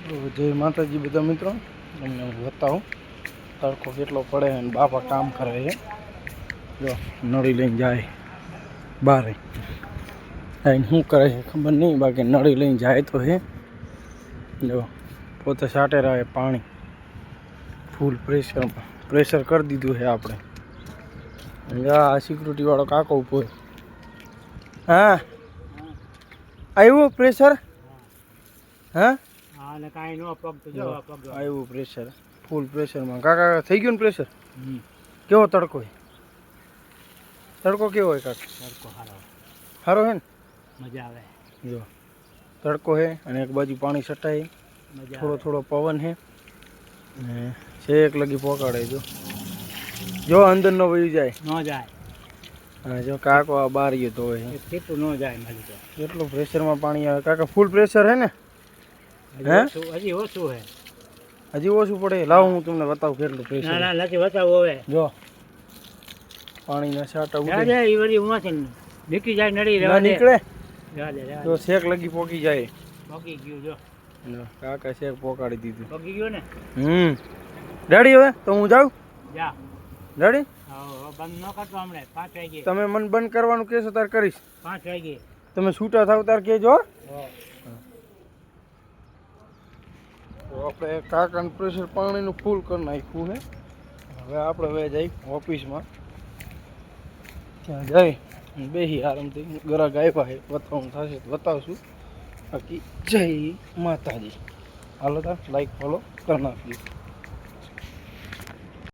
જય માતાજી બધા મિત્રો, તમને હું બતાવું તડકો કેટલો પડે અને બાપા કામ કરે છે. જો નળી લઈને જાય બહાર, શું કરે છે ખબર નહીં, બાકી નળી લઈને જાય તો હે. જો પોતે સાટે રહે પાણી ફૂલ પ્રેશર કરી દીધું છે આપણે. આ સિક્યુરિટી વાળો કાકો ઉભો. હા આવ્યું પ્રેશર? હા આવ્યું પ્રેશર, ફૂલ પ્રેશરમાં. કાકા થઈ ગયું ને પ્રેશર? કેવો તડકો છે? તડકો કેવો હોય કાકા? તડકો સારો છે ને, મજા આવે. જો તડકો છે અને એક બાજુ પાણી છટાય, થોડો થોડો પવન છે ને છેક લગી પોકાડે. જો અંદર નો વહી જાય ન જાય. હા જો કાકો આ બહાર ગયો તો કેટલું ન જાય મારી તો. કેટલું પ્રેશરમાં પાણી આવે કાકા? ફૂલ પ્રેશર હે ને? હજી ઓછું હે. હજી ઓછું પડે? લાવો હું તમને બતાવું કેટલું પ્રેશર. ના નથી બતાવું. હવે જો પાણીના છાંટા ઉડે એ વળી ઉમાંથી નીકળી જાય, નડી ના નીકળે. જો જો શેક લગી પોકી જાય. પગી ગયું. જો કાકા શેક પોકાડી દીધું. પગી ગયો ને. રેડી? હવે તો હું જાઉં. જા રેડી? બંધ ન કરતો હમણાં. 5 વાગે તમે મને બંધ કરવાનું કહેશો તાર કરીશ. 5 વાગે તમે છૂટા થાવ તાર કહેજો. તો આપણે કાકાનું પ્રેશર પાણીનું ફૂલ કરી નાખ્યું છે. હવે આપણે હવે જઈ ઓફિસમાં, ત્યાં જઈ બેસી આરામથી. ગ્રાહક આવ્યા છે, બતાવવાનું થશે તો બતાવશું. બાકી જય માતાજી. હાલો તાર લાઈક ફોલો કરી નાખ્યું.